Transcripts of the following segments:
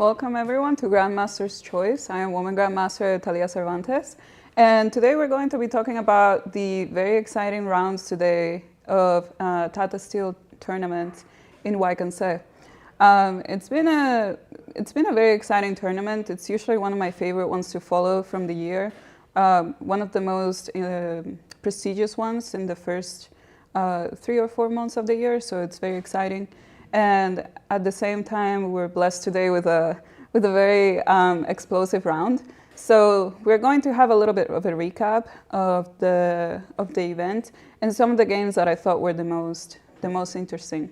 Welcome everyone to Grandmaster's Choice. I am Woman Grandmaster Thalia Cervantes, and today we're going to be talking about the very exciting rounds today of Tata Steel Tournament in Wijk. It's been a very exciting tournament. It's usually one of my favorite ones to follow from the year. One of the most prestigious ones in the first 3 or 4 months of the year, so it's very exciting. And at the same time, we're blessed today with a very explosive round. So we're going to have a little bit of a recap of the event and some of the games that I thought were the most interesting.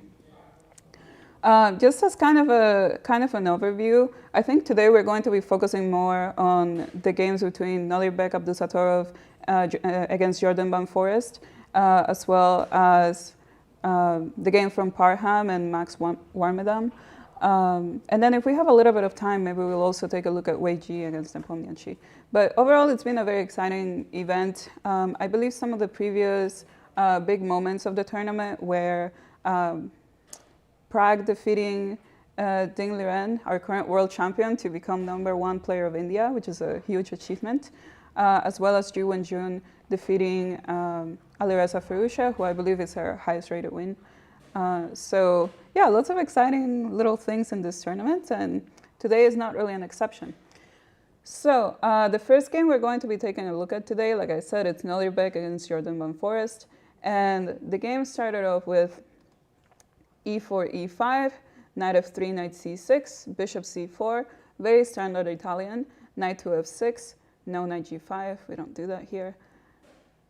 Just as kind of an overview, I think today we're going to be focusing more on the games between Nodirbek Abdusattorov against Jorden van Foreest, as well as the game from Parham and Warmerdam. And then if we have a little bit of time, maybe we'll also take a look at Wei Yi against Nepomniachtchi. But overall, it's been a very exciting event. I believe some of the previous big moments of the tournament were Prague defeating Ding Liren, our current world champion, to become #1 player of India, which is a huge achievement, as well as Ju Wenjun defeating Alireza Firouzja, who I believe is her highest rated win. So yeah, lots of exciting little things in this tournament, and today is not really an exception. So the first game we're going to be taking a look at today, like I said, it's Nodirbek against Jorden van Foreest, and the game started off with e4, e5, knight f3, knight c6, bishop c4, very standard Italian, knight to f6, no knight g5, we don't do that here,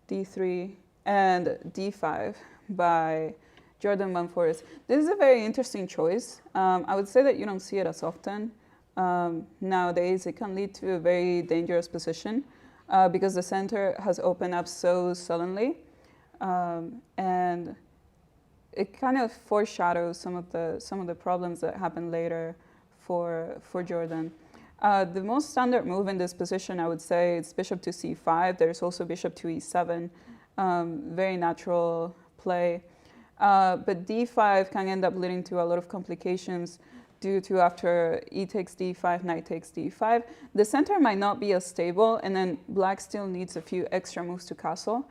d3, and d5 by Jorden van Foreest. This is a very interesting choice. I would say that you don't see it as often. Nowadays, it can lead to a very dangerous position because the center has opened up so suddenly, and it kind of foreshadows some of the problems that happen later for Jorden. The most standard move in this position, I would say, is bishop to c5. There's also bishop to e7, very natural play. But d5 can end up leading to a lot of complications due to after e takes d5, knight takes d5. The center might not be as stable, and then black still needs a few extra moves to castle.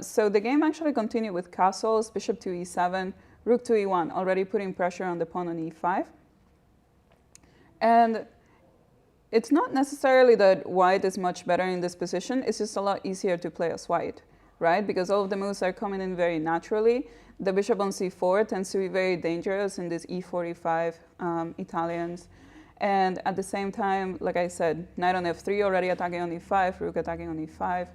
So the game actually continued with castles, bishop to e7, rook to e1, already putting pressure on the pawn on e5. And it's not necessarily that white is much better in this position, it's just a lot easier to play as white, right? Because all of the moves are coming in very naturally. The bishop on c4 tends to be very dangerous in this e4, e5 Italians. And at the same time, like I said, knight on f3 already attacking on e5, rook attacking on e5.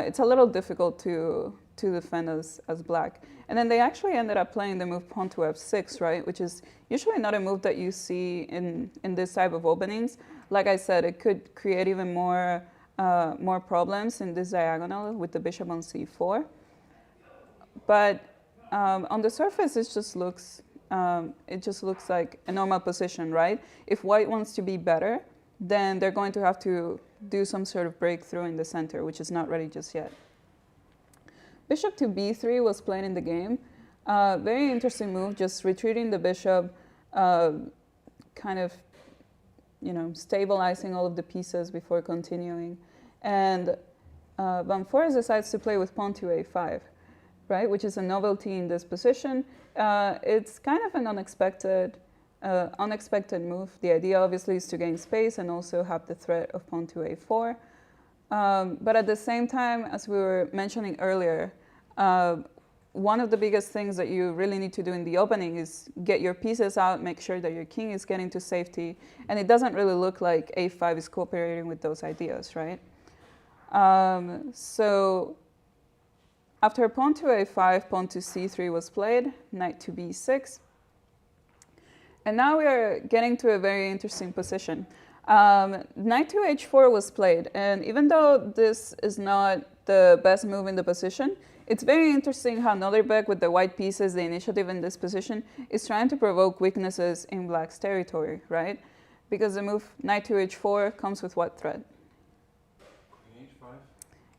It's a little difficult to defend as black. And then they actually ended up playing the move pawn to f6, right? Which is usually not a move that you see in this type of openings. Like I said, it could create even more problems in this diagonal with the bishop on c4. But on the surface, it just looks like a normal position, right? If white wants to be better, then they're going to have to do some sort of breakthrough in the center, which is not ready just yet. Bishop to b3 was played in the game. Very interesting move, just retreating the bishop, kind of, stabilizing all of the pieces before continuing. And Van Foreest decides to play with pawn to a5, right, which is a novelty in this position. It's kind of an unexpected move. The idea obviously is to gain space and also have the threat of pawn to a4. But at the same time, as we were mentioning earlier, one of the biggest things that you really need to do in the opening is get your pieces out, make sure that your king is getting to safety, and it doesn't really look like a5 is cooperating with those ideas, right? So after pawn to a5, pawn to c3 was played, knight to b6. And now we are getting to a very interesting position. Knight to h4 was played, and even though this is not the best move in the position, it's very interesting how Nodirbek, with the white pieces, the initiative in this position, is trying to provoke weaknesses in black's territory, right? Because the move knight to h4 comes with what threat? Queen h5?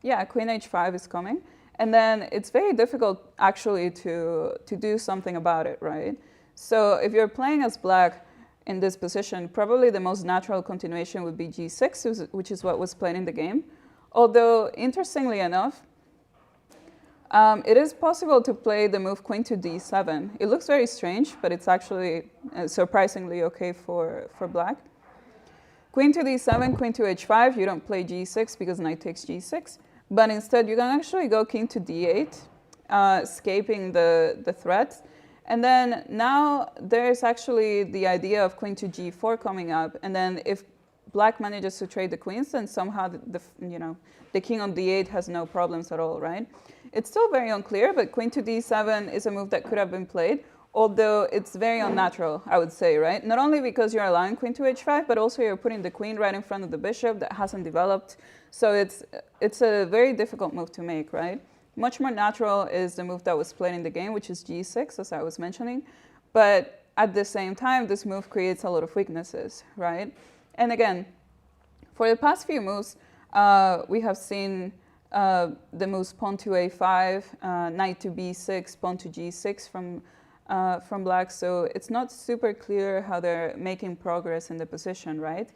Yeah, queen h5 is coming. And then it's very difficult, actually, to do something about it, right? So if you're playing as black, in this position, probably the most natural continuation would be g6, which is what was played in the game. Although, interestingly enough, it is possible to play the move queen to d7. It looks very strange, but it's actually surprisingly okay for black. Queen to d7, queen to h5, you don't play g6 because knight takes g6. But instead, you can actually go king to d8, escaping the threat. And then now there's actually the idea of queen to g4 coming up. And then if black manages to trade the queens, then somehow the king on d8 has no problems at all, right? It's still very unclear, but queen to d7 is a move that could have been played, although it's very unnatural, I would say, right? Not only because you're allowing queen to h5, but also you're putting the queen right in front of the bishop that hasn't developed. So it's a very difficult move to make, right? Much more natural is the move that was played in the game, which is g6, as I was mentioning. But at the same time, this move creates a lot of weaknesses, right? And again, for the past few moves, we have seen the moves pawn to a5, knight to b6, pawn to g6 from black. So it's not super clear how they're making progress in the position, right?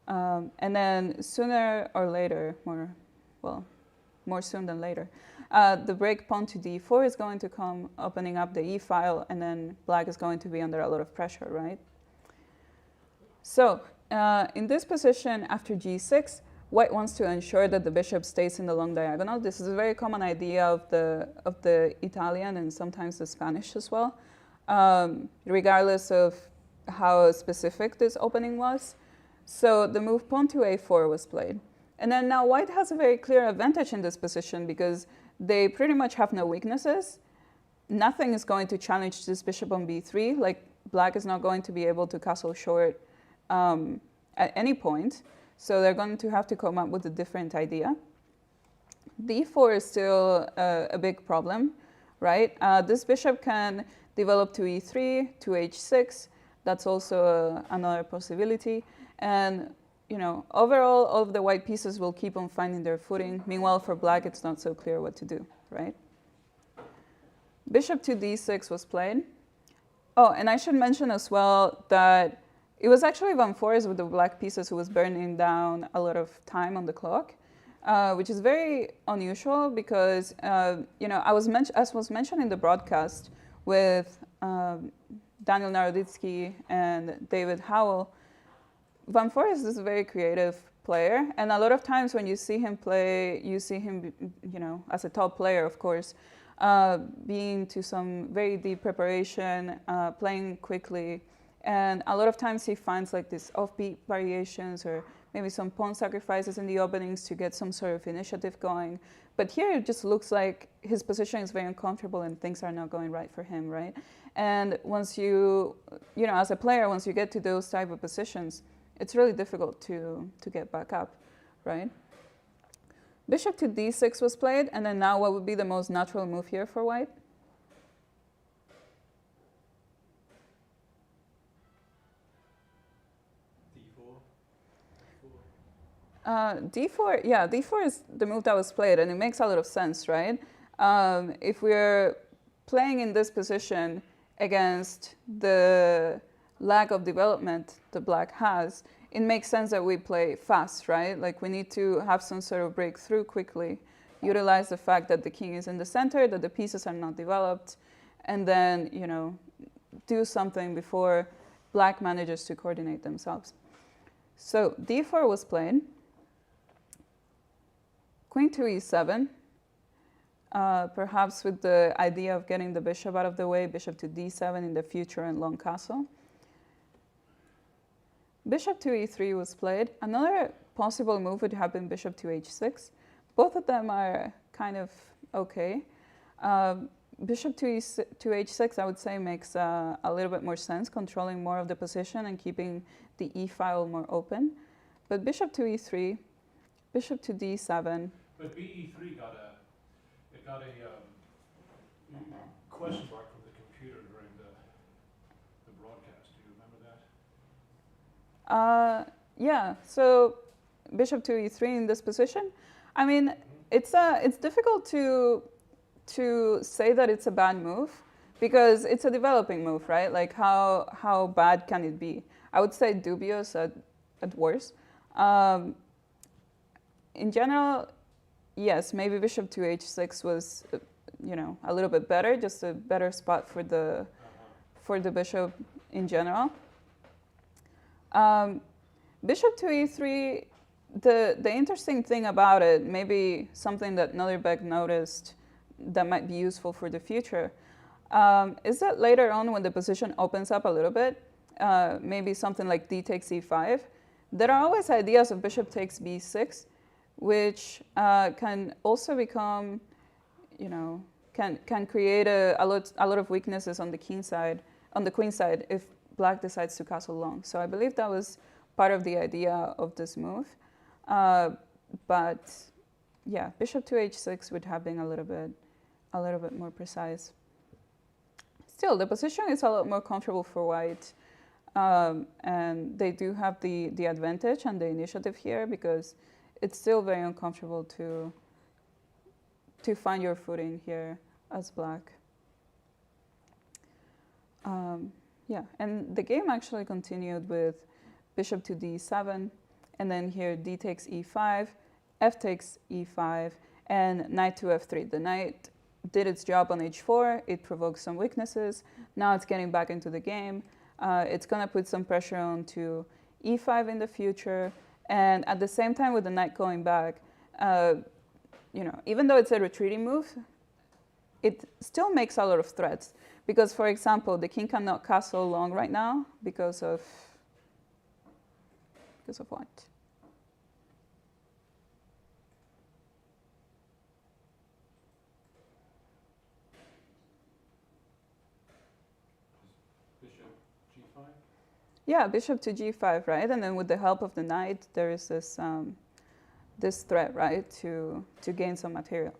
And then sooner or later, more soon than later, the break pawn to d4 is going to come, opening up the e-file, and then black is going to be under a lot of pressure, right? So in this position, after g6, white wants to ensure that the bishop stays in the long diagonal. This is a very common idea of the Italian and sometimes the Spanish as well, regardless of how specific this opening was. So the move pawn to a4 was played. And then now white has a very clear advantage in this position because they pretty much have no weaknesses. Nothing is going to challenge this bishop on b3. Like, black is not going to be able to castle short at any point. So they're going to have to come up with a different idea. d4 is still a big problem, right? This bishop can develop to e3, to h6. That's also another possibility. And overall, all of the white pieces will keep on finding their footing. Meanwhile, for black, it's not so clear what to do, right? Bishop to d6 was played. Oh, and I should mention as well that it was actually Van Foreest with the black pieces who was burning down a lot of time on the clock, which is very unusual because, as was mentioned in the broadcast with Daniel Naroditsky and David Howell, Van Foreest is a very creative player, and a lot of times when you see him play, you see him, as a top player, of course, being to some very deep preparation, playing quickly, and a lot of times he finds like these offbeat variations or maybe some pawn sacrifices in the openings to get some sort of initiative going. But here it just looks like his position is very uncomfortable and things are not going right for him, right? And once as a player, once you get to those type of positions, it's really difficult to get back up, right? Bishop to d6 was played, and then now what would be the most natural move here for white? D4, yeah, d4 is the move that was played, and it makes a lot of sense, right? If we're playing in this position against the lack of development the black has, it makes sense that we play fast, right? Like, we need to have some sort of breakthrough quickly, utilize the fact that the king is in the center, that the pieces are not developed, and then, do something before black manages to coordinate themselves. So d4 was played. Queen to e7, perhaps with the idea of getting the bishop out of the way, bishop to d7 in the future and long castle. Bishop to e3 was played. Another possible move would have been bishop to h6. Both of them are kind of okay. Bishop to h6, I would say, makes a little bit more sense, controlling more of the position and keeping the e-file more open. But bishop to e3, bishop to d7. But BE3 got a question mark from the computer during the broadcast. Do you remember that? Yeah, so bishop to e3 in this position. I mean, it's difficult to say that it's a bad move because it's a developing move, right? Like how bad can it be? I would say dubious at worst. In general, yes, maybe bishop to h6 was, a little bit better, just a better spot for the bishop in general. Bishop to e3, the interesting thing about it, maybe something that Nodirbek noticed that might be useful for the future, is that later on when the position opens up a little bit, maybe something like d takes e5, there are always ideas of bishop takes b6, which can also become, can create a lot of weaknesses on the queen side if black decides to castle long. So I believe that was part of the idea of this move. But yeah, bishop to h6 would have been a little bit more precise. Still, the position is a lot more comfortable for white. And they do have the advantage and the initiative here because it's still very uncomfortable to find your footing here as black. Yeah, and the game actually continued with bishop to d7, and then here d takes e5, f takes e5, and knight to f3. The knight did its job on h4, it provoked some weaknesses, now it's getting back into the game. It's going to put some pressure onto e5 in the future, and at the same time with the knight going back, even though it's a retreating move, it still makes a lot of threats. Because, for example, the king cannot castle long right now because of what? Bishop g5? Yeah, bishop to g5, right? And then with the help of the knight, there is this this threat, right, to gain some material.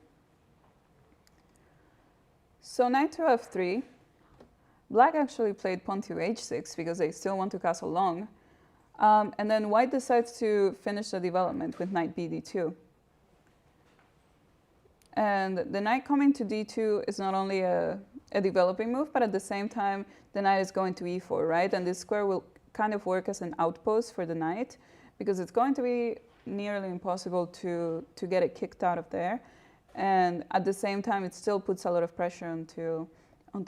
So knight to f3, black actually played pawn to h6 because they still want to castle long. And then white decides to finish the development with knight b d2. And the knight coming to d2 is not only a developing move, but at the same time, the knight is going to e4, right? And this square will kind of work as an outpost for the knight because it's going to be nearly impossible to get it kicked out of there. And at the same time, it still puts a lot of pressure onto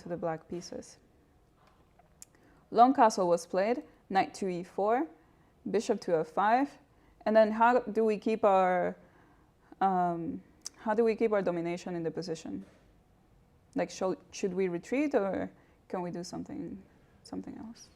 the black pieces. Long castle was played, knight to e4, bishop to f5, and then how do we keep our domination in the position? Like, should we retreat or can we do something else?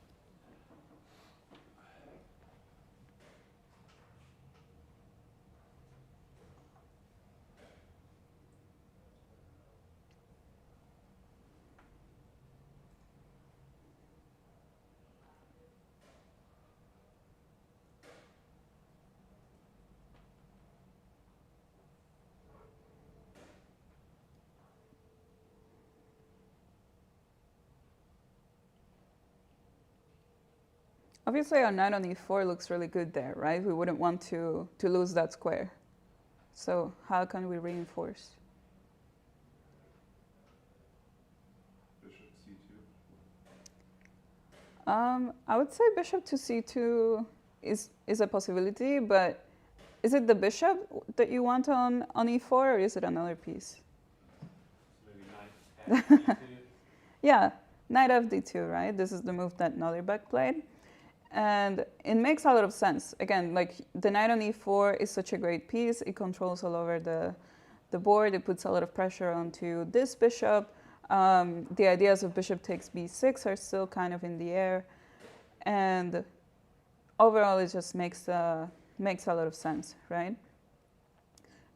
Obviously, our knight on e4 looks really good there, right? We wouldn't want to lose that square. So how can we reinforce? Bishop c2? I would say bishop to c2 is a possibility, but is it the bishop that you want on e4, or is it another piece? Maybe knight f d2? Yeah, knight fd2, right? This is the move that Nodirbek played. And it makes a lot of sense. Again, like the knight on e4 is such a great piece. It controls all over the board. It puts a lot of pressure onto this bishop. The ideas of bishop takes b6 are still kind of in the air. And overall, it just makes a lot of sense, right?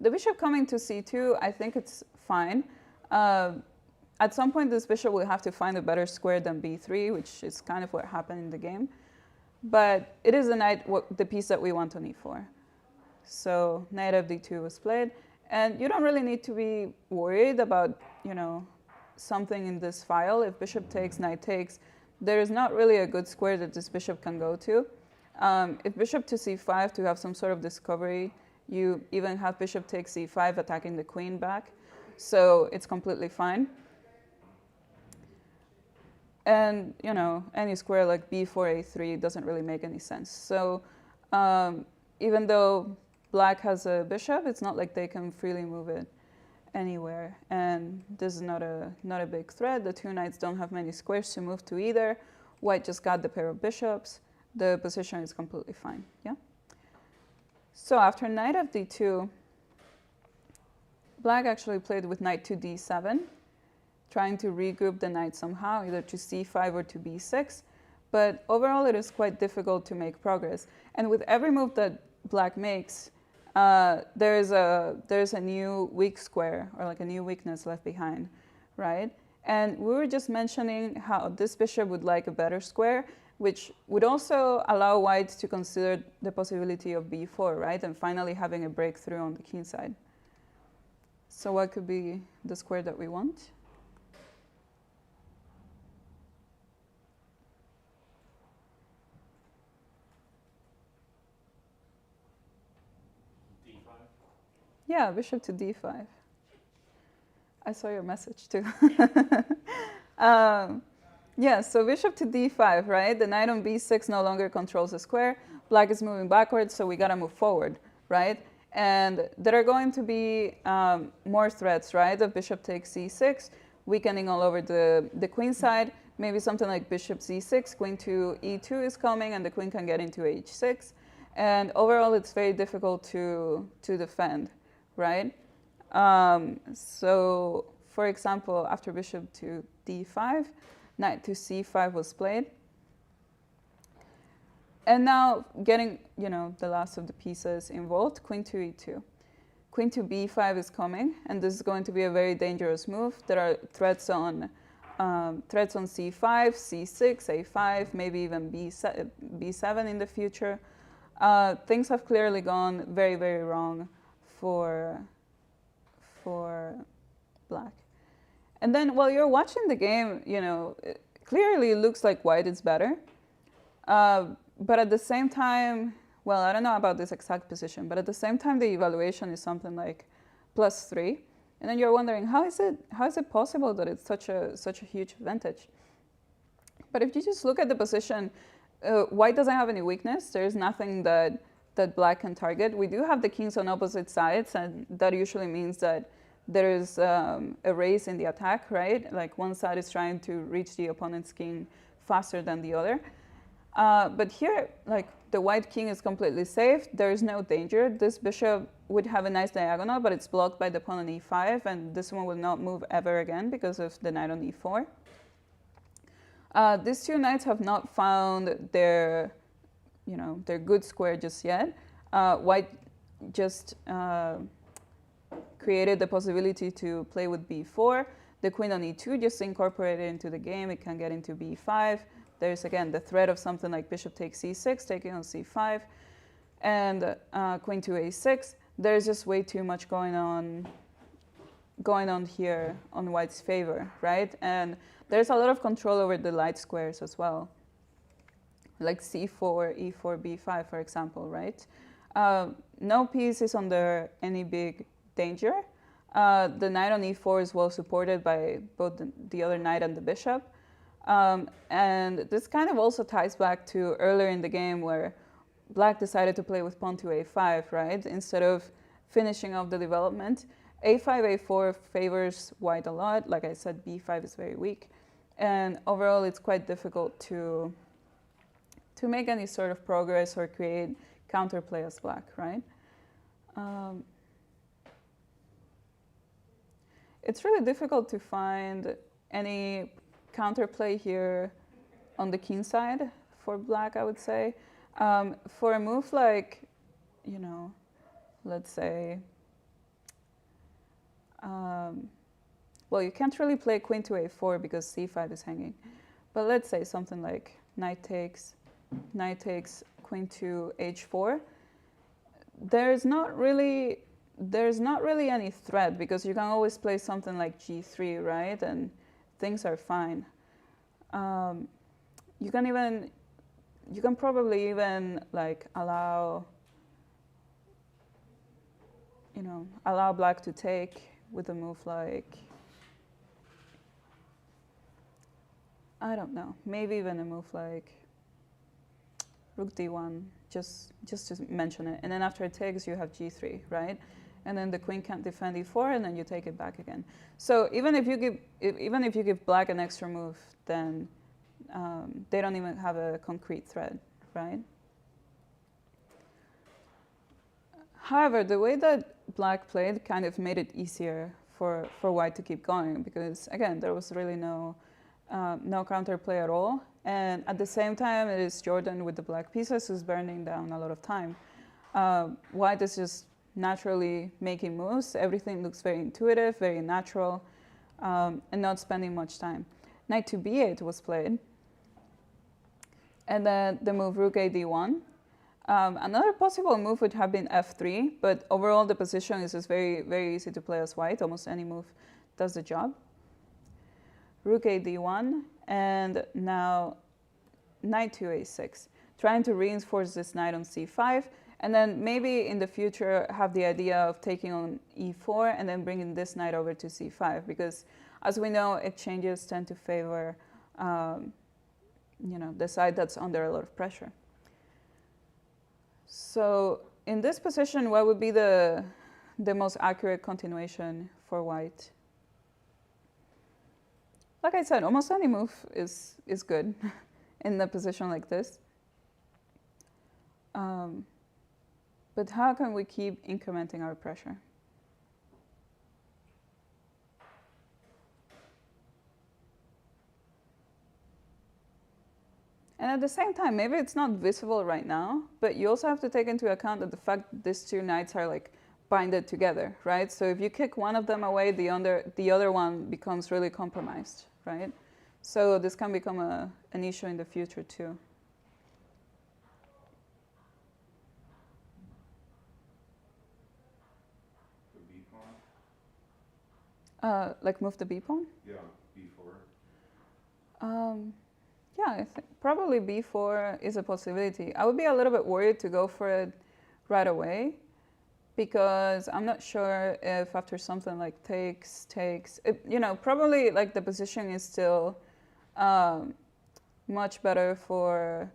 The bishop coming to c2, I think it's fine. At some point, this bishop will have to find a better square than b3, which is kind of what happened in the game. But it is the piece that we want on e4. So knight fd2 was played. And you don't really need to be worried about, something in this file. If bishop takes, knight takes, there is not really a good square that this bishop can go to. If bishop to c5 to have some sort of discovery, you even have bishop takes c5 attacking the queen back. So it's completely fine. And, you know, any square like b4, a3 doesn't really make any sense. So even though black has a bishop, it's not like they can freely move it anywhere. And this is not a big threat. The two knights don't have many squares to move to either. White just got the pair of bishops. The position is completely fine, yeah? So after knight of d2, black actually played with knight to d7, trying to regroup the knight somehow, either to c5 or to b6. But overall, it is quite difficult to make progress. And with every move that black makes, there's a new weak square, or like a new weakness left behind, right? And we were just mentioning how this bishop would like a better square, which would also allow white to consider the possibility of b4, right? And finally having a breakthrough on the king side. So what could be the square that we want? Yeah, bishop to d5. I saw your message too. Yeah, so bishop to d5, right? The knight on b6 no longer controls the square. Black is moving backwards, so we gotta move forward, right? And there are going to be more threats, right? The bishop takes c6, weakening all over the queen side. Maybe something like bishop c6, queen to e2 is coming, and the queen can get into h6. And overall, it's very difficult to defend, right? So, for example, after bishop to d5, knight to c5 was played. And now getting, you know, the last of the pieces involved, queen to e2. Queen to b5 is coming, and this is going to be a very dangerous move. There are threats on c5, c6, a5, maybe even b7 in the future. Things have clearly gone very, very wrong for black. And then while you're watching the game, you know, it clearly looks like white is better. But at the same time, well, I don't know about this exact position, but at the same time, the evaluation is something like +3. And then you're wondering, how is it possible that it's such a huge advantage? But if you just look at the position, white doesn't have any weakness. There's nothing that black can target. We do have the kings on opposite sides, and that usually means that there is a race in the attack, right? Like one side is trying to reach the opponent's king faster than the other. But here, like, the white king is completely safe. There is no danger. This bishop would have a nice diagonal, but it's blocked by the pawn on e5, and this one will not move ever again because of the knight on e4. These two knights have not found their good square just yet. White just created the possibility to play with b4. The queen on e2 just incorporated into the game. It can get into b5. There's, again, the threat of something like bishop takes c6, taking on c5, and queen to a6. There's just way too much going on here on white's favor, right? And there's a lot of control over the light squares as well, like c4, e4, b5, for example, right? No piece is under any big danger. The knight on e4 is well supported by both the other knight and the bishop. And this kind of also ties back to earlier in the game where black decided to play with pawn to a5, right? Instead of finishing off the development. a5, a4 favors white a lot. Like I said, b5 is very weak. And overall, it's quite difficult to make any sort of progress or create counterplay as black, right? It's really difficult to find any counterplay here on the king side for black, I would say. For a move like, you know, let's say, well, you can't really play queen to a4 because c5 is hanging. But let's say something like knight takes, queen to h4. There's not really any threat because you can always play something like g3, right? And things are fine. You can probably even like allow black to take with a move like I don't know, maybe even a move like rook d1, just to mention it. And then after it takes, you have g3, right? And then the queen can't defend e4, and then you take it back again. So even if you give black an extra move, then they don't even have a concrete threat, right? However, the way that black played kind of made it easier for white to keep going, because again, there was really no counterplay at all. And at the same time, it is Jorden with the black pieces who's burning down a lot of time. White is just naturally making moves. Everything looks very intuitive, very natural, and not spending much time. Knight to b8 was played. And then the move rook a d1. Another possible move would have been f3, but overall the position is just very, very easy to play as white. Almost any move does the job. Rook a d1, and now knight to a6, trying to reinforce this knight on c5, and then maybe in the future have the idea of taking on e4 and then bringing this knight over to c5, because as we know, exchanges tend to favor the side that's under a lot of pressure. So in this position, what would be the most accurate continuation for white? Like I said, almost any move is good in a position like this. But how can we keep incrementing our pressure? And at the same time, maybe it's not visible right now, but you also have to take into account that the fact that these two knights are like binded together, right? So if you kick one of them away, the other one becomes really compromised, right? So this can become an issue in the future too. The b pawn? Like move the b pawn? Yeah, b4. Yeah, I think probably b4 is a possibility. I would be a little bit worried to go for it right away, because I'm not sure if after something like takes, probably like the position is still much better for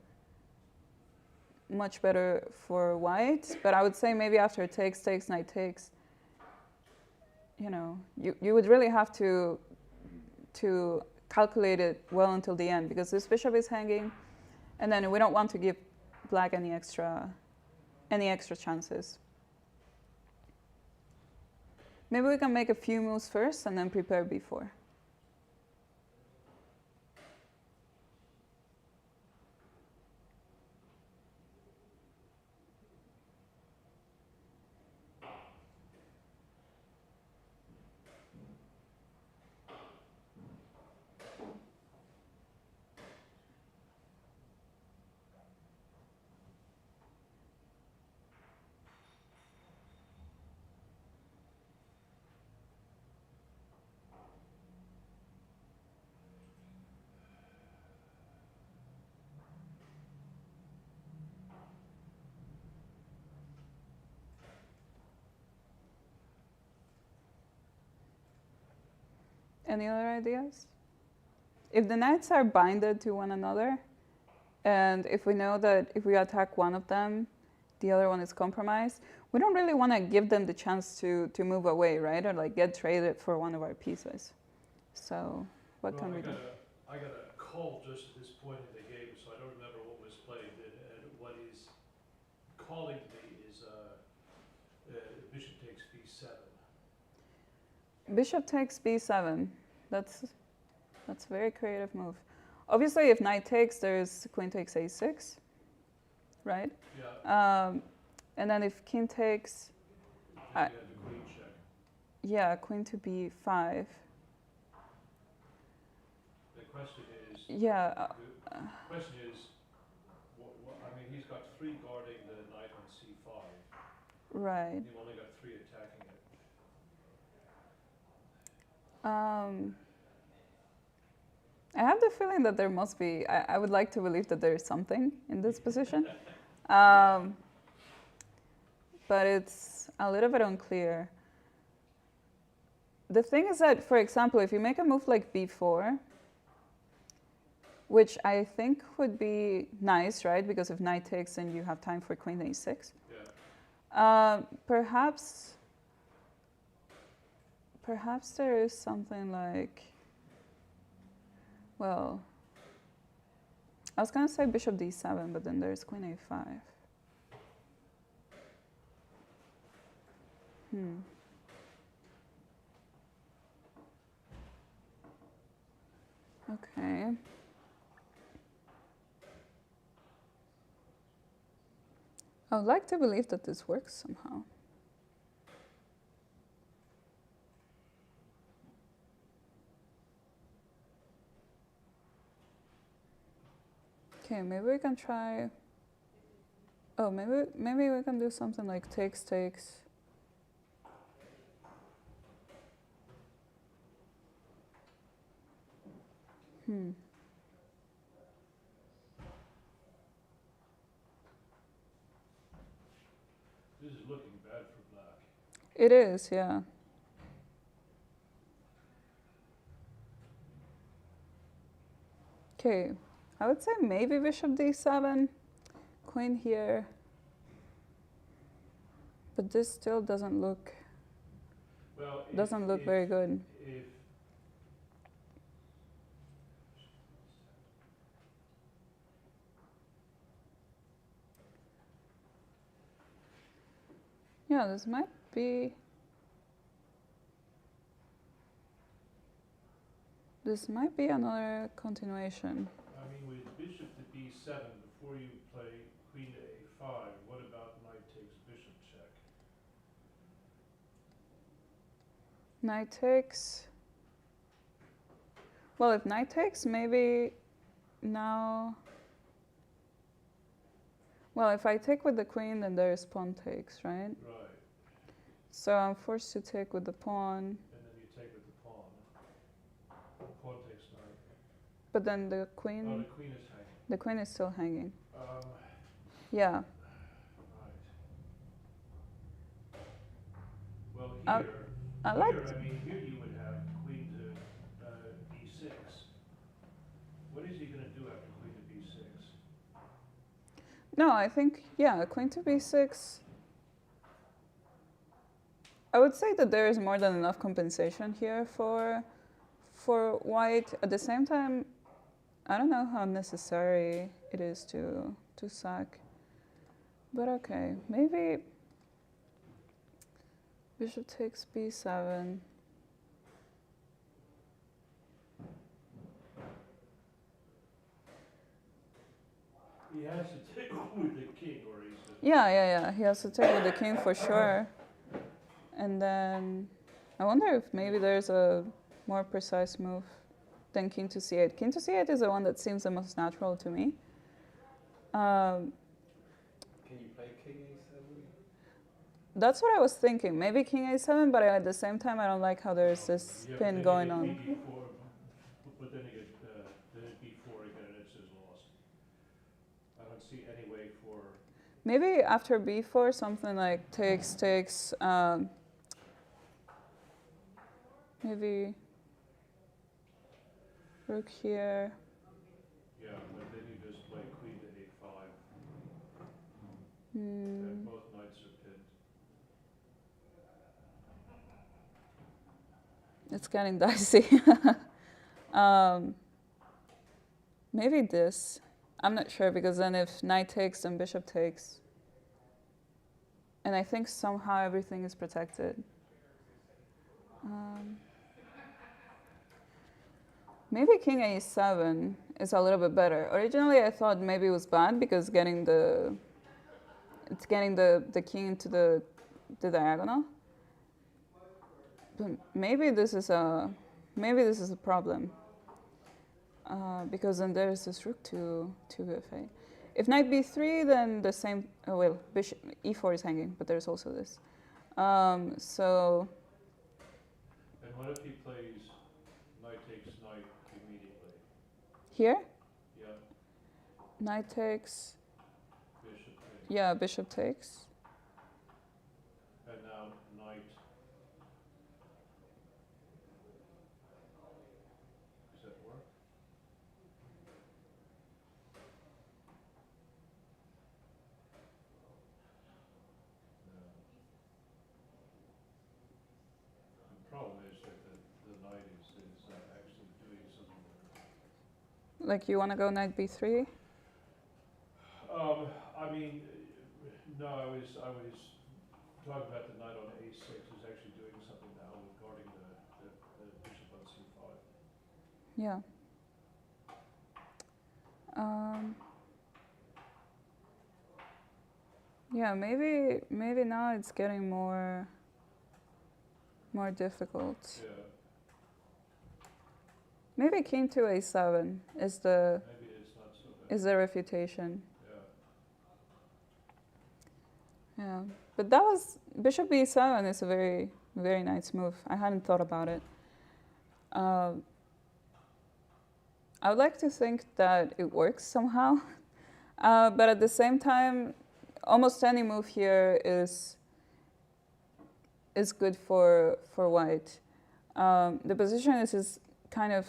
white. But I would say maybe after takes, knight takes, you would really have to calculate it well until the end, because this bishop is hanging, and then we don't want to give black any extra chances. Maybe we can make a few moves first and then prepare b4. Any other ideas? If the knights are binded to one another, and if we know that if we attack one of them, the other one is compromised, we don't really want to give them the chance to move away, right? Or like get traded for one of our pieces. So what can we do? I got a call just at this point in the game, so I don't remember what was played. And what is calling me is bishop takes b7. Bishop takes b7. That's a very creative move. Obviously, if knight takes, there's queen takes a6, right? Yeah. And then if king takes, You have the queen check. yeah, queen to b5. The question is. Yeah. The question is, I mean, he's got 3 guarding the knight on c5. Right. You've only got 3 attacking it. I have the feeling that there must be, I would like to believe that there is something in this position. But it's a little bit unclear. The thing is that, for example, if you make a move like b4, which I think would be nice, right? Because if knight takes, then you have time for queen a6. Yeah. Perhaps there is something like, well, I was gonna say bishop d7, but then there's queen a5. Okay. I would like to believe that this works somehow. Okay, maybe we can try. Oh, maybe we can do something like takes. This is looking bad for black. It is, yeah. Okay, I would say maybe bishop d7, queen here. But this still doesn't look very good. If Yeah, this might be another continuation. I mean, with bishop to b7, before you play queen to a5, what about knight takes bishop check? Knight takes. Well, if knight takes, maybe now. Well, if I take with the queen, then there's pawn takes, right? Right. So I'm forced to take with the pawn. And then you take with the pawn. Pawn takes knight. But then the queen. Oh, the queen is hanging. The queen is still hanging. Right. Yeah. Well, I like. Here you would have queen to e6. What is he going to do after queen to b6? No, I think, yeah, queen to b6. I would say that there is more than enough compensation here for white. At the same time, I don't know how necessary it is to sack. But okay, maybe bishop takes b7. He has to take with the king, or he's... Yeah. He has to take with the king for sure. And then I wonder if maybe there's a more precise move than king to c8. King to c8 is the one that seems the most natural to me. Can you play king a7? That's what I was thinking. Maybe king a7, but at the same time, I don't like how there's this spin going on. But then you get b4 again, and it's just lost. I don't see any way for... Maybe after b4, something like takes. Maybe rook here. Yeah, but then you just play queen to a5. Hmm. And both knights are pinned. It's getting dicey. Maybe this. I'm not sure, because then if knight takes, then bishop takes. And I think somehow everything is protected. Maybe king a7 is a little bit better. Originally, I thought maybe it was bad because it's getting the king into the diagonal. But maybe this is a problem. Because then there's this rook to fa. If knight b3, then the same. Oh well, bishop e4 is hanging, but there's also this. So. And what if he plays knight takes knight immediately? Here? Yeah. Knight takes. Bishop takes. Yeah, bishop takes. And now knight. Does that work? like you want to go knight b3? I mean, no, I was talking about the knight on a6 is actually doing something now with guarding the bishop on c5. Yeah. Yeah, maybe now it's getting more difficult. Yeah, Maybe king to a7 is maybe it's not so bad. the refutation. Yeah. Yeah, but that was bishop b7 is a very, very nice move. I hadn't thought about it. I would like to think that it works somehow, but at the same time, almost any move here is good for white. The position is kind of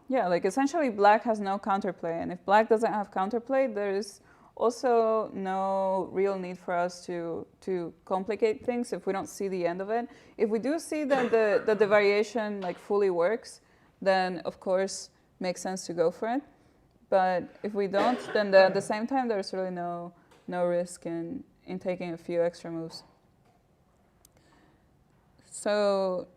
yeah, like essentially black has no counterplay, and if black doesn't have counterplay, there's also no real need for us to complicate things if we don't see the end of it. If we do see that the variation like fully works, then of course makes sense to go for it. But if we don't, then at the same time there's really no risk in taking a few extra moves. So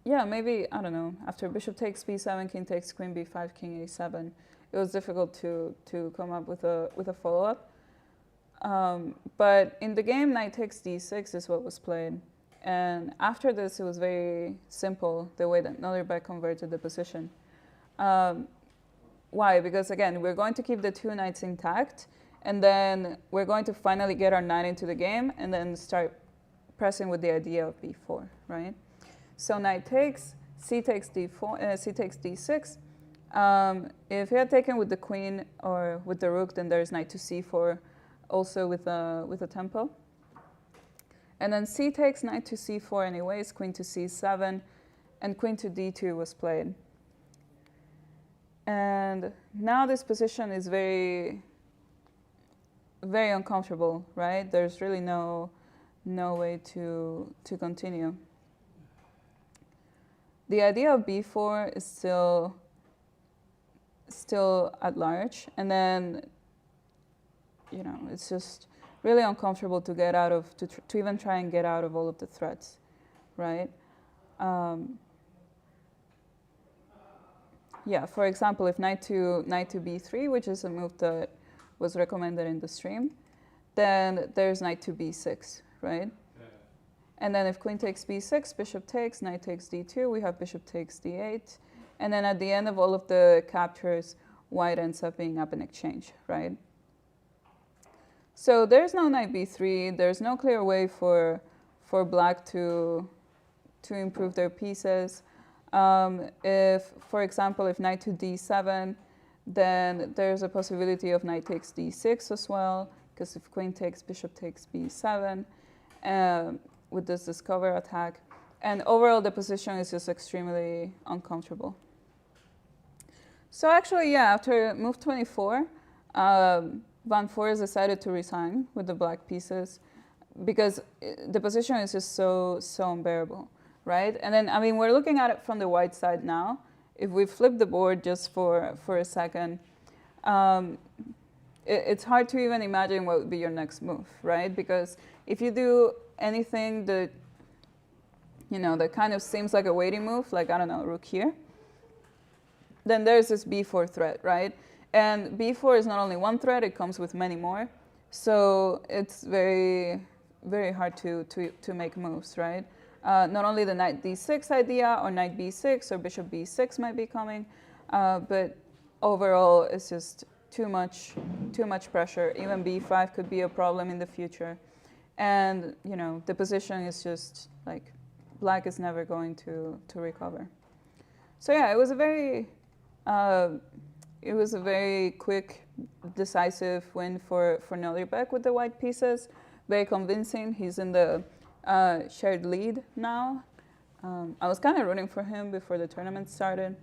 yeah, maybe, I don't know, after bishop takes b7, king takes queen b5, king a7, it was difficult to come up with a follow-up. But in the game, knight takes d6 is what was played. And after this, it was very simple, the way that Nodirbek converted the position. Why? Because again, we're going to keep the two knights intact, and then we're going to finally get our knight into the game, and then start pressing with the idea of b4, right? So knight takes, c takes d4, c takes d6. If he had taken with the queen or with the rook, then there's knight to c4, also with a tempo. And then c takes, knight to c4 anyways, queen to c7, and queen to d2 was played. And now this position is very, very uncomfortable, right? There's really no way to continue. The idea of b4 is still at large, and then, you know, it's just really uncomfortable to get out of, to even try and get out of all of the threats, right? Yeah, for example, if knight to b3, which is a move that was recommended in the stream, then there's knight to b6, right? Yeah. And then if queen takes b6, bishop takes, knight takes d2, we have bishop takes d8. And then at the end of all of the captures, white ends up being up in exchange, right? So there's no knight b3, there's no clear way for black to improve their pieces. If, for example, if knight to d7, then there's a possibility of knight takes d6 as well, because if queen takes, bishop takes b7, with this discover attack. And overall, the position is just extremely uncomfortable. So actually, yeah, after move 24, Van Foreest decided to resign with the black pieces because the position is just so unbearable, right? And then, I mean, we're looking at it from the white side now. If we flip the board just for a second, it's hard to even imagine what would be your next move, right? Because if you do anything that, you know, that kind of seems like a waiting move, like, I don't know, rook here, then there's this b4 threat, right? And b4 is not only one threat, it comes with many more. So it's very, very hard to make moves, right? Not only the knight d6 idea or knight b6 or bishop b6 might be coming, but overall it's just too much pressure. Even b5 could be a problem in the future. And, you know, the position is just like, black is never going to recover. So yeah, it was a very quick, decisive win for Nodirbek with the white pieces. Very convincing. He's in the shared lead now. I was kind of rooting for him before the tournament started,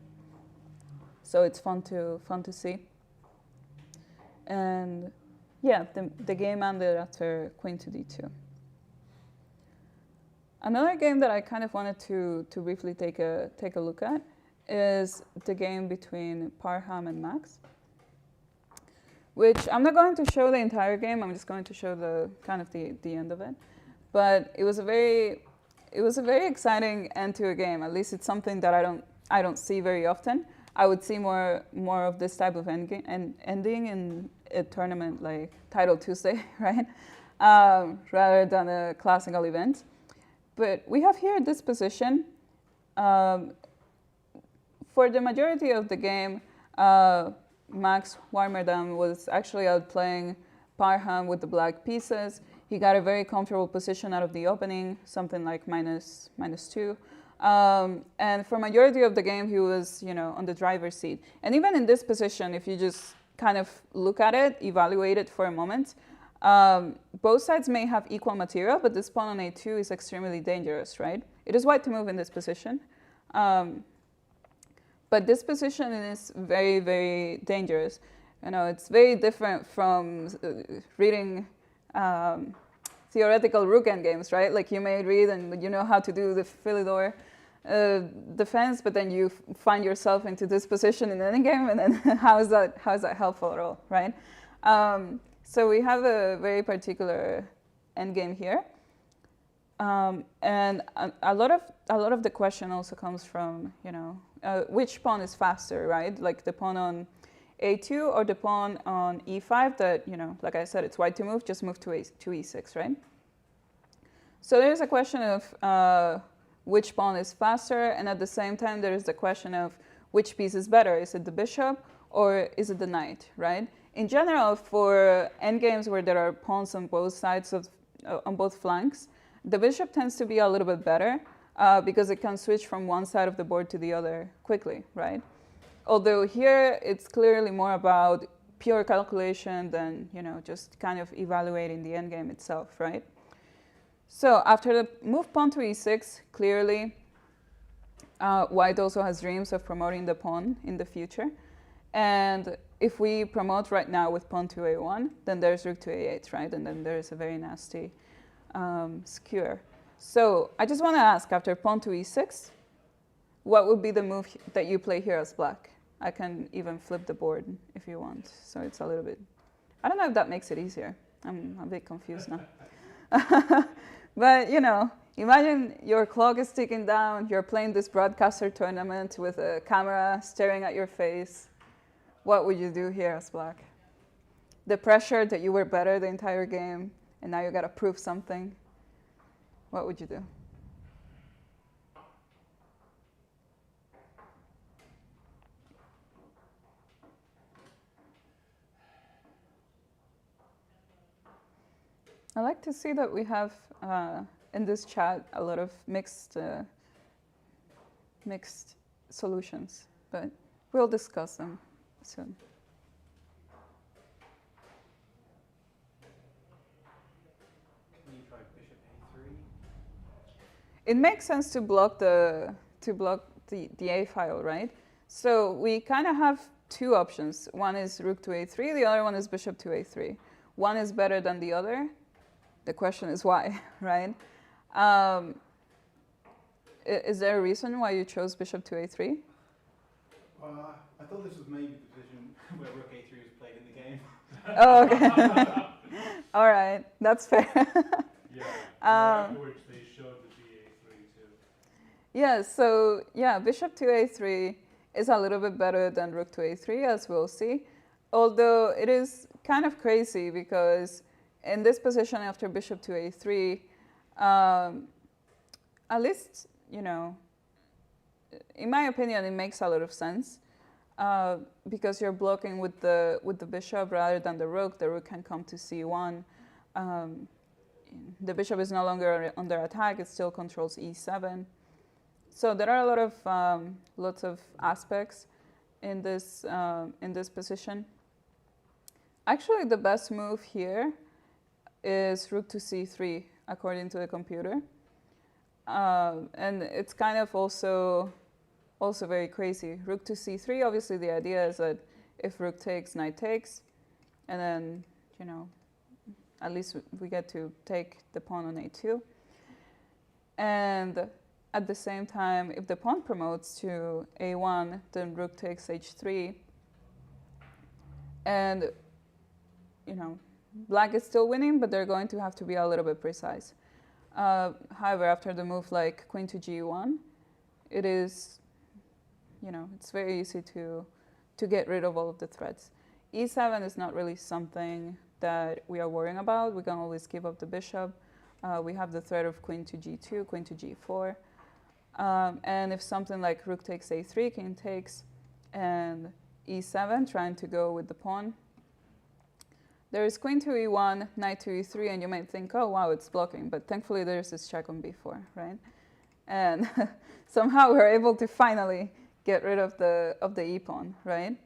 so it's fun to see. And yeah, the game ended after queen to d2. Another game that I kind of wanted to briefly take a look at is the game between Parham and Max, which I'm not going to show the entire game. I'm just going to show the kind of the end of it. But it was a very exciting end to a game. At least it's something that I don't see very often. I would see more of this type of ending in a tournament like Title Tuesday, right? Rather than a classical event. But we have here this position. For the majority of the game, Max Warmerdam was actually outplaying Parham with the black pieces. He got a very comfortable position out of the opening, something like -2. And for majority of the game, he was, on the driver's seat. And even in this position, if you just kind of look at it, evaluate it for a moment, both sides may have equal material, but this pawn on a2 is extremely dangerous, right? It is white to move in this position. But this position is very, very dangerous. It's very different from reading theoretical rook endgames, right? Like you may read and you know how to do the Philidor defense, but then you find yourself into this position in any game, and then how is that helpful at all, right? So we have a very particular endgame here, and a lot of the question also comes from which pawn is faster, right? Like the pawn on a2 or the pawn on e5 that, like I said, it's white to move, just move to e6, right? So there's a question of which pawn is faster, and at the same time there is the question of which piece is better. Is it the bishop or is it the knight, right? In general, for endgames where there are pawns on both sides on both flanks, the bishop tends to be a little bit better because it can switch from one side of the board to the other quickly, right? Although here it's clearly more about pure calculation than just kind of evaluating the endgame itself, right? So after the move pawn to e6, clearly white also has dreams of promoting the pawn in the future. And if we promote right now with pawn to a1, then there's rook to a8, right? And then there's a very nasty skewer. So I just want to ask, after pawn to e6, what would be the move that you play here as black? I can even flip the board if you want. So it's a little bit, I don't know if that makes it easier. I'm a bit confused now. But, imagine your clock is ticking down, you're playing this broadcaster tournament with a camera staring at your face. What would you do here as black? The pressure that you were better the entire game, and now you got to prove something. What would you do? I like to see that we have in this chat a lot of mixed solutions, but we'll discuss them soon. Can you try bishop a3? It makes sense to block the a file, right? So we kind of have two options. One is rook to a3, the other one is bishop to a3. One is better than the other. The question is why, right? Is there a reason why you chose bishop to a3? I thought this was maybe the position where rook a3 was played in the game. Oh, okay. All right, that's fair. Yeah, afterwards they showed the ba3 too. Yeah, so bishop to a3 is a little bit better than rook to a3, as we'll see. Although it is kind of crazy because in this position after bishop to a3, at least, in my opinion, it makes a lot of sense because you're blocking with the bishop rather than the rook. The rook can come to c1. The bishop is no longer under attack. It still controls e7. So there are a lot of lots of aspects in this position. Actually, the best move here is rook to c3, according to the computer. And it's kind of also very crazy. Rook to c3, obviously the idea is that if rook takes, knight takes, and then, at least we get to take the pawn on a2. And at the same time, if the pawn promotes to a1, then rook takes h3. And, you know, black is still winning, but they're going to have to be a little bit precise. However, after the move like queen to g1, it is, you know, it's very easy to get rid of all of the threats. e7 is not really something that we are worrying about. We can always give up the bishop. We have the threat of queen to g2, queen to g4. And if something like rook takes a3, king takes, and e7, trying to go with the pawn, there is queen to e1, knight to e3, and you might think, oh, wow, it's blocking. But thankfully, there's this check on b4, right? And somehow we're able to finally get rid of the e-pawn, right?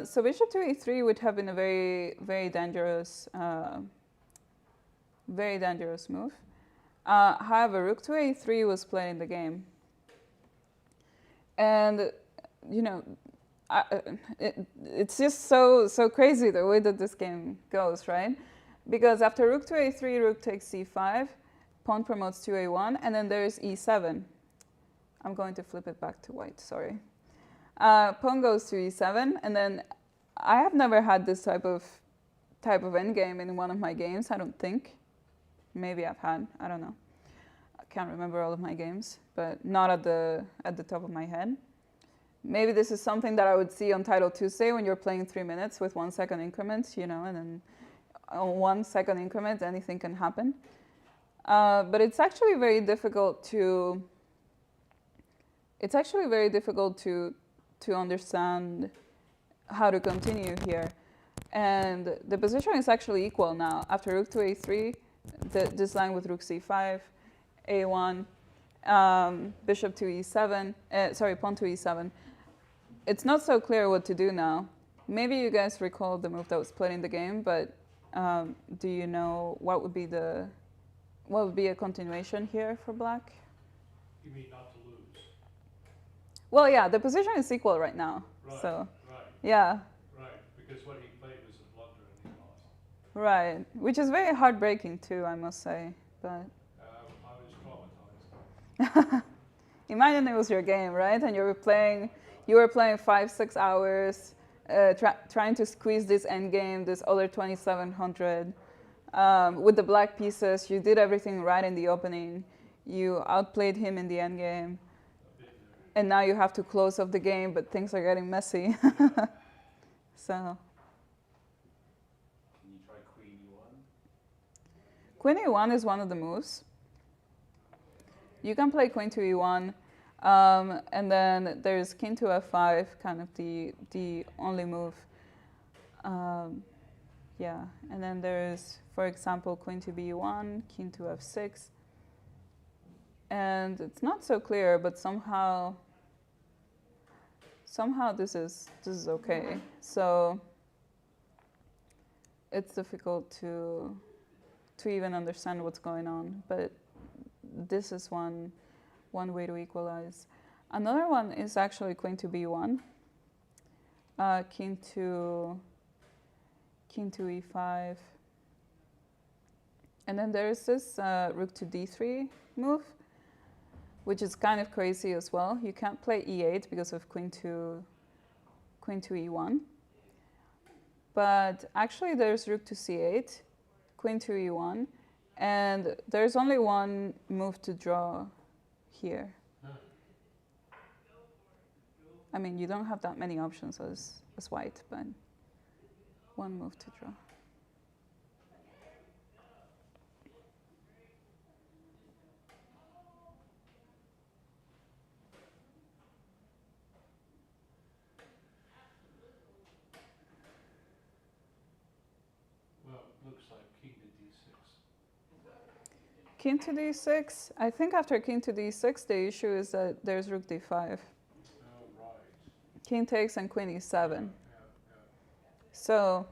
So bishop to e3 would have been a very, very dangerous move. However, rook to a3 was playing the game. And, you know, it's just so crazy the way that this game goes, right? Because after rook to a3, rook takes c5, pawn promotes to a1, and then there's e7. I'm going to flip it back to white, sorry. Pawn goes to e7, and then I have never had this type of endgame in one of my games, I don't think. Maybe I've had, I don't know. I can't remember all of my games, but not at the top of my head. Maybe this is something that I would see on Title Tuesday when you're playing 3 minutes with 1 second increments, you know, and then on 1 second increment, anything can happen. But it's actually very difficult to understand how to continue here. And the position is actually equal now. After rook to a3, this line with rook c5, a1, bishop to e7, pawn to e7. It's not so clear what to do now. Maybe you guys recall the move that was played in the game, but do you know what would be a continuation here for black? You mean not to lose? Well, yeah, the position is equal right now. Right, so, right. Yeah. Right, because what he played was a blunder and he lost. Right, which is very heartbreaking too, I must say. But I was traumatized. Imagine it was your game, right? And you were playing 5-6 hours, trying to squeeze this endgame, this other 2700. With the black pieces, you did everything right in the opening. You outplayed him in the endgame. And now you have to close off the game, but things are getting messy. So. Can you try queen e1? Queen e1 is one of the moves. You can play queen to e1, and then there's king to f5, kind of the only move. Yeah, and then there's, for example, queen to b1, king to f6. And it's not so clear, but somehow this is okay. So it's difficult to even understand what's going on, but this is one way to equalize. Another one is actually queen to b1, king to e5, and then there is this rook to d3 move, which is kind of crazy as well. You can't play e8 because of queen to e1. But actually there's rook to c8, queen to e1, and there's only one move to draw here. I mean, you don't have that many options as white, but one move to draw. Looks like king to d6. King to d6. I think after king to d6, the issue is that there's rook d5. Oh, right. King takes and queen e7. Yeah. So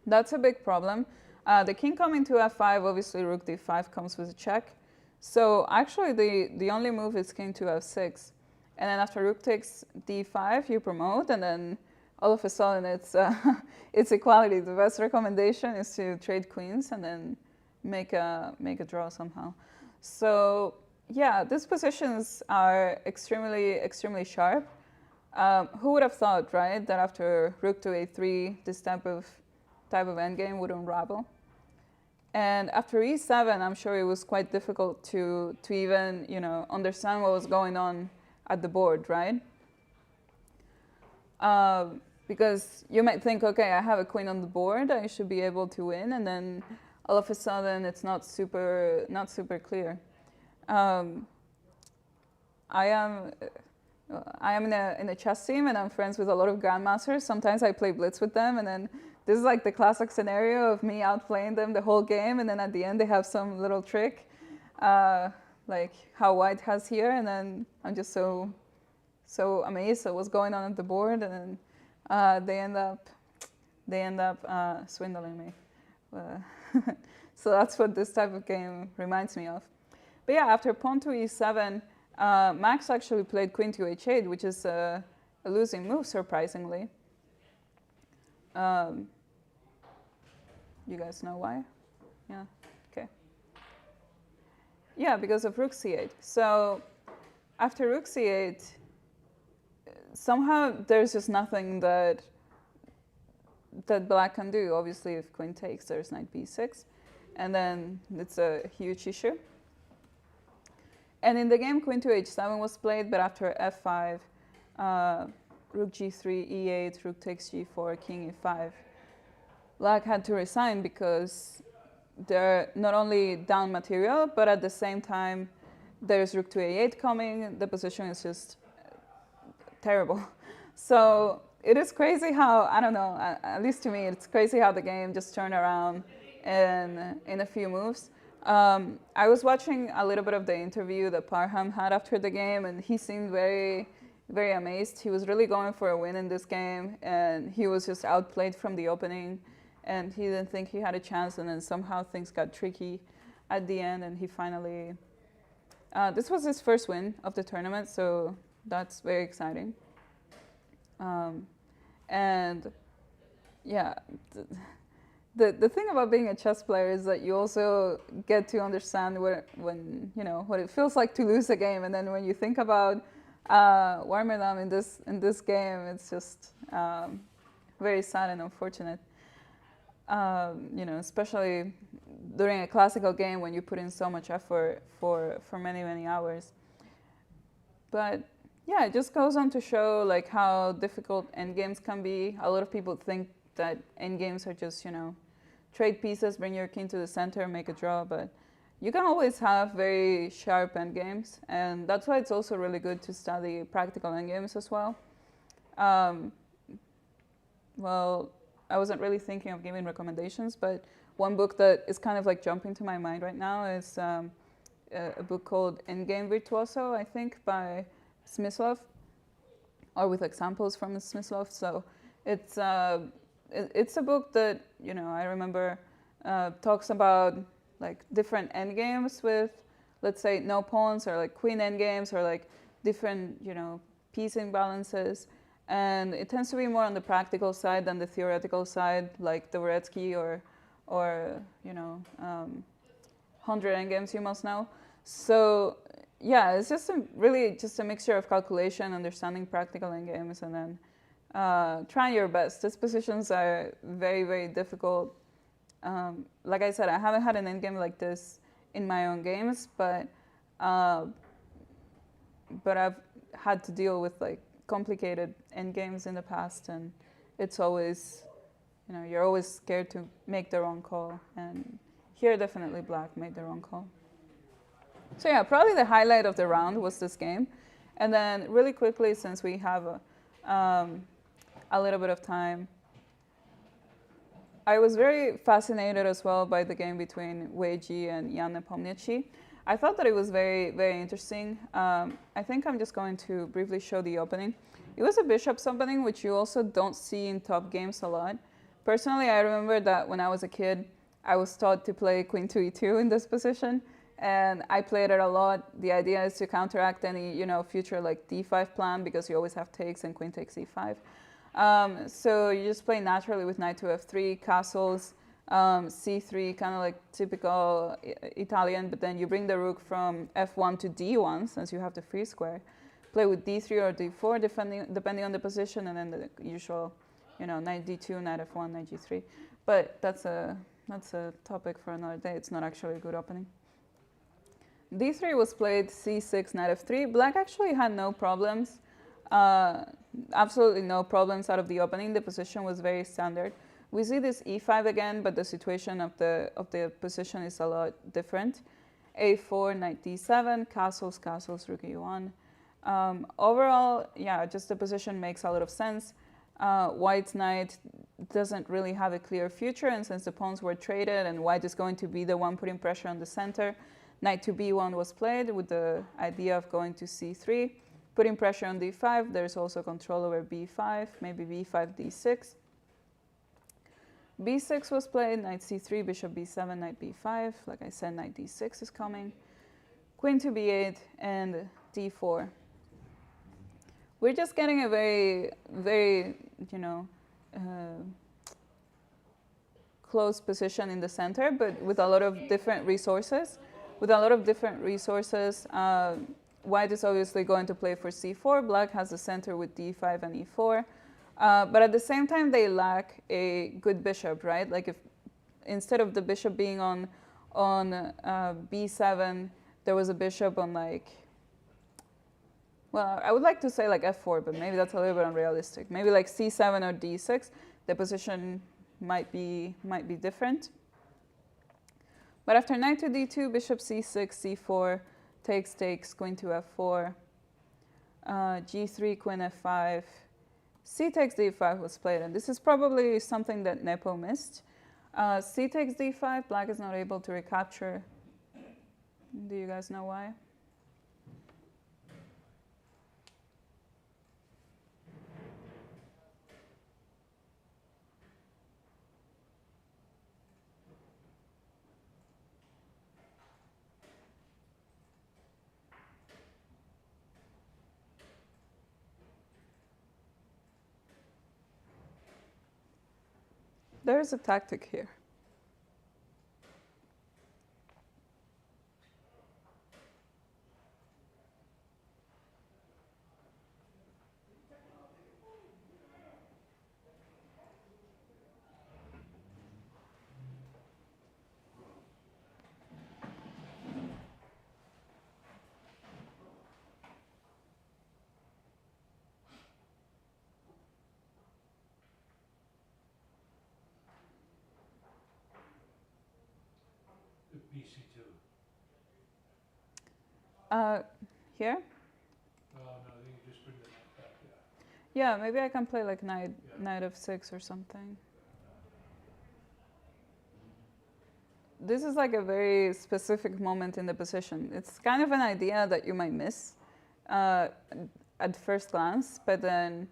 that's a big problem. The king coming to f5, obviously rook d5 comes with a check. So actually the only move is king to f6. And then after rook takes d5, you promote, and then all of a sudden it's equality. The best recommendation is to trade queens and then make a draw somehow. So yeah, these positions are extremely sharp. Who would have thought, right, that after rook to a3, this type of endgame would unravel? And after e7, I'm sure it was quite difficult to even, understand what was going on at the board, right? Because you might think, okay, I have a queen on the board, I should be able to win, and then all of a sudden it's not super clear. I am in a chess team, and I'm friends with a lot of grandmasters. Sometimes I play blitz with them, and then this is like the classic scenario of me outplaying them the whole game, and then at the end they have some little trick, like how white has here, and then I'm just so amazed at what's going on at the board, and then they end up swindling me. So that's what this type of game reminds me of. But yeah, after pawn to e7, Max actually played queen to h8, which is a losing move, surprisingly. You guys know why? Yeah, okay. Yeah, because of rook c8. So after rook c8, somehow there's just nothing that black can do. Obviously, if queen takes, there's knight b6, and then it's a huge issue. And in the game, queen to h7 was played, but after f5, rook g3, e8, rook takes g4, king e5, black had to resign because they're not only down material, but at the same time, there's rook to a8 coming. The position is just terrible. So it is crazy how, I don't know, at least to me, it's crazy how the game just turned around in a few moves. I was watching a little bit of the interview that Parham had after the game, and he seemed very, very amazed. He was really going for a win in this game, and he was just outplayed from the opening, and he didn't think he had a chance, and then somehow things got tricky at the end, and he finally... this was his first win of the tournament, so that's very exciting. And yeah, the thing about being a chess player is that you also get to understand what it feels like to lose a game, and then when you think about Warmerdam in this game, it's just very sad and unfortunate. Especially during a classical game when you put in so much effort for many hours. But yeah, it just goes on to show like how difficult endgames can be. A lot of people think that endgames are just, trade pieces, bring your king to the center, make a draw, but you can always have very sharp endgames, and that's why it's also really good to study practical endgames as well. Well, I wasn't really thinking of giving recommendations, but one book that is kind of like jumping to my mind right now is a book called Endgame Virtuoso, I think, by Smyslov, or with examples from Smyslov. So it's a book that, I remember talks about like different endgames with, let's say, no pawns, or like queen endgames, or like different, piece imbalances. And it tends to be more on the practical side than the theoretical side, like Dvoretsky or 100 endgames you must know. So yeah, it's just really a mixture of calculation, understanding practical endgames, and then trying your best. These positions are very, very difficult. Like I said, I haven't had an endgame like this in my own games, but I've had to deal with like complicated endgames in the past, and it's always, you're always scared to make the wrong call, and here definitely black made the wrong call. So yeah, probably the highlight of the round was this game. And then really quickly, since we have a little bit of time, I was very fascinated as well by the game between Wei Yi and Ian Nepomniachtchi. I thought that it was very, very interesting. I think I'm just going to briefly show the opening. It was a bishop's opening, which you also don't see in top games a lot. Personally, I remember that when I was a kid, I was taught to play queen to e2 in this position, and I played it a lot. The idea is to counteract any, future like d5 plan, because you always have takes and queen takes e5. So you just play naturally with knight to f3, castles, C3, kind of like typical Italian, but then you bring the rook from F1 to D1, since you have the free square. Play with D3 or D4, depending on the position, and then the usual, knight D2, knight F1, knight G3. But that's a topic for another day. It's not actually a good opening. D3 was played, C6, knight F3. Black actually had no problems, absolutely no problems out of the opening. The position was very standard. We see this E5 again, but the situation of the position is a lot different. A4, knight D7, castles, rook E1. Overall, yeah, just the position makes a lot of sense. White's knight doesn't really have a clear future, and since the pawns were traded and white is going to be the one putting pressure on the center, knight to B1 was played with the idea of going to C3, putting pressure on D5. There's also control over B5, maybe B5, D6. B6 was played, knight C3, bishop B7, knight B5. Like I said, knight D6 is coming. Queen to B8 and D4. We're just getting a very, very, close position in the center, but with a lot of different resources. White is obviously going to play for C4. Black has the center with D5 and E4. But at the same time, they lack a good bishop, right? Like if instead of the bishop being on B7, there was a bishop on I would like to say F4, but maybe that's a little bit unrealistic. Maybe like C7 or D6, the position might be different. But after knight to D2, bishop C6, C4, takes, queen to F4, G3, queen F5, C takes D5 was played, and this is probably something that Nepo missed. C takes D5, black is not able to recapture. Do you guys know why? There's a tactic here. BC2. Here? No, you just bring the knight back, Yeah, maybe I can play like knight F6 or something. This is like a very specific moment in the position. It's kind of an idea that you might miss at first glance, but then,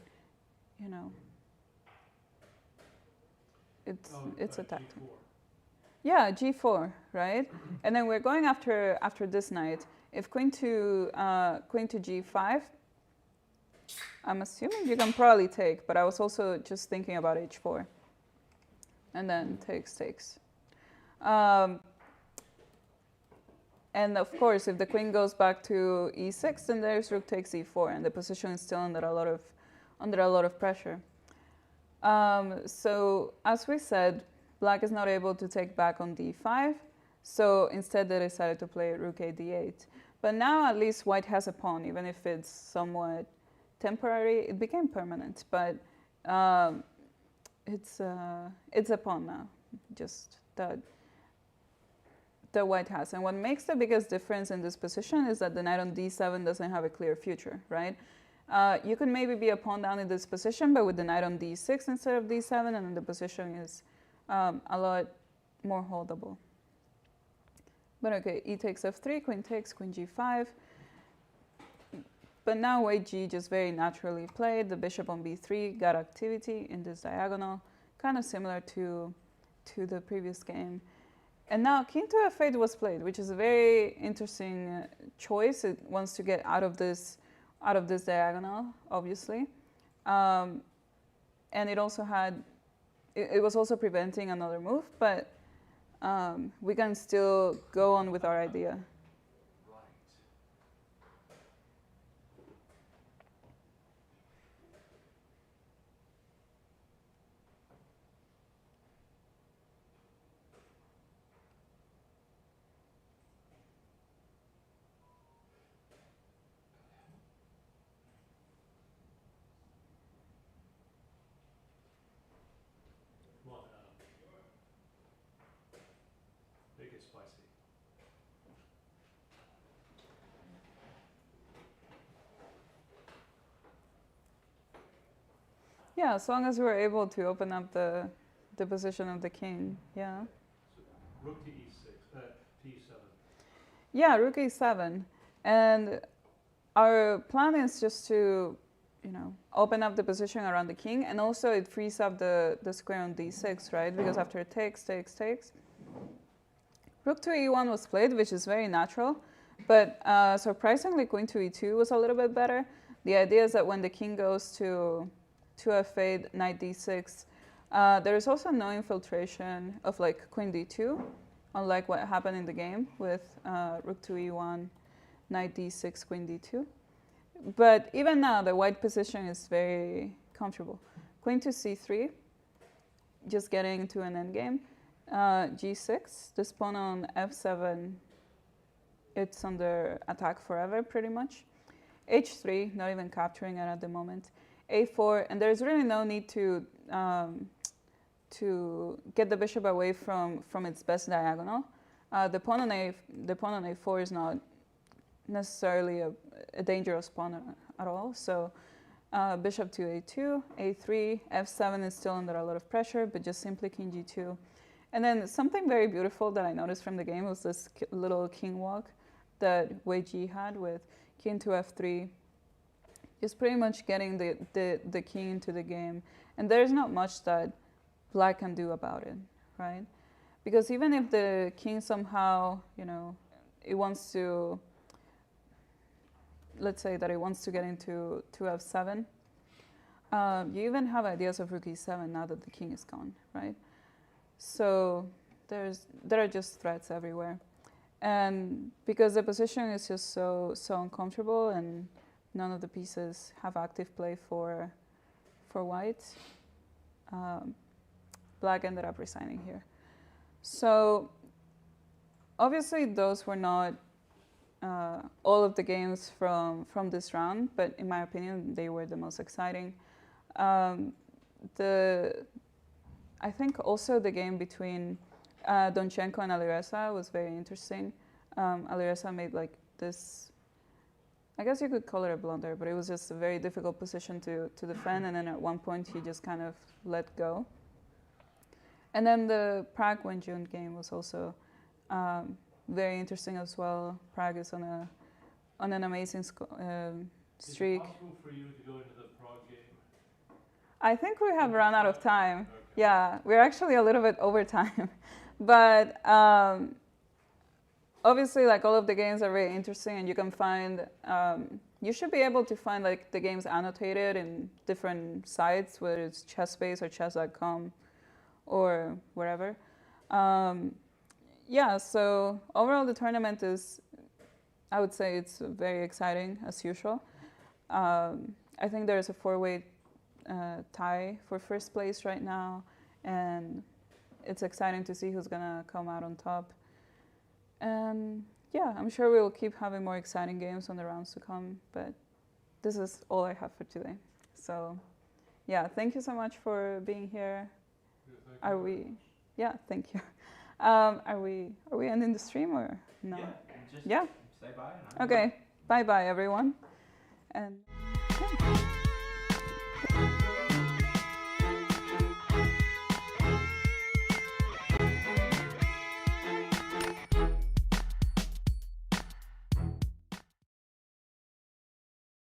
it's a tactic. G4. Yeah, G4, right? And then we're going after this knight. If queen to G5, I'm assuming you can probably take, but I was also just thinking about H4. And then takes. And of course, if the queen goes back to E6, then there's rook takes E4, and the position is still under a lot of pressure. So as we said, black is not able to take back on D5, so instead they decided to play rook a D8. But now at least white has a pawn, even if it's somewhat temporary. It became permanent, but it's a pawn now, just that white has. And what makes the biggest difference in this position is that the knight on D7 doesn't have a clear future, right? You can maybe be a pawn down in this position, but with the knight on D6 instead of D7, and then the position is a lot more holdable. But okay, e takes F3, queen takes, queen G5. But now Wei Yi just very naturally played. The bishop on B3 got activity in this diagonal, kind of similar to the previous game. And now king to F8 was played, which is a very interesting choice. It wants to get out of this diagonal, obviously. And it also had it was also preventing another move, but we can still go on with our idea. Come on, make it spicy. Yeah, as long as we're able to open up the position of the king, yeah. So, rook to e6, to e7. Yeah, rook e7. And our plan is just to, open up the position around the king, and also it frees up the square on d6, right? Because after it takes. Rook to e1 was played, which is very natural, but surprisingly, queen to e2 was a little bit better. The idea is that when the king goes to f8, knight d6, there is also no infiltration of like queen d2, unlike what happened in the game with rook to e1, knight d6, queen d2. But even now, the white position is very comfortable. Queen to c3, just getting to an endgame. G6, this pawn on f7, it's under attack forever, pretty much. H3, not even capturing it at the moment. A4, and there's really no need to get the bishop away from its best diagonal. The pawn on A4 is not necessarily a dangerous pawn at all. So bishop to A2, A3, F7 is still under a lot of pressure, but just simply king G2. And then something very beautiful that I noticed from the game was this little king walk that Wei Yi had with king to F3. Just pretty much getting the king into the game. And there's not much that black can do about it, right? Because even if the king somehow, it wants to, let's say that it wants to get into F7, you even have ideas of rook E7 now that the king is gone, right? So there are just threats everywhere. And because the position is just so uncomfortable and none of the pieces have active play for white, black ended up resigning here. So obviously those were not all of the games from this round, but in my opinion, they were the most exciting. I think also the game between Donchenko and Alireza was very interesting. Alireza made like this, I guess you could call it a blunder, but it was just a very difficult position to defend, and then at one point he just kind of let go. And then the Prague-Wenjun game was also very interesting as well. Prague is on an amazing streak. Is it possible for you to go into the Prague game? I think we have run out of time. Okay. Yeah, we're actually a little bit over time. But obviously, like, all of the games are very interesting, and you can find, you should be able to find like the games annotated in different sites, whether it's ChessBase or chess.com or wherever. Yeah, so overall the tournament is, I would say it's very exciting as usual. I think there's a 4-way tie for first place right now, and it's exciting to see who's gonna come out on top. And yeah, I'm sure we'll keep having more exciting games on the rounds to come, but this is all I have for today. So yeah, thank you so much for being here. Yeah, Are we? Yeah, thank you. Are we ending the stream or no? Yeah, just Yeah. say bye. And I'm Okay. Bye bye everyone. And yeah.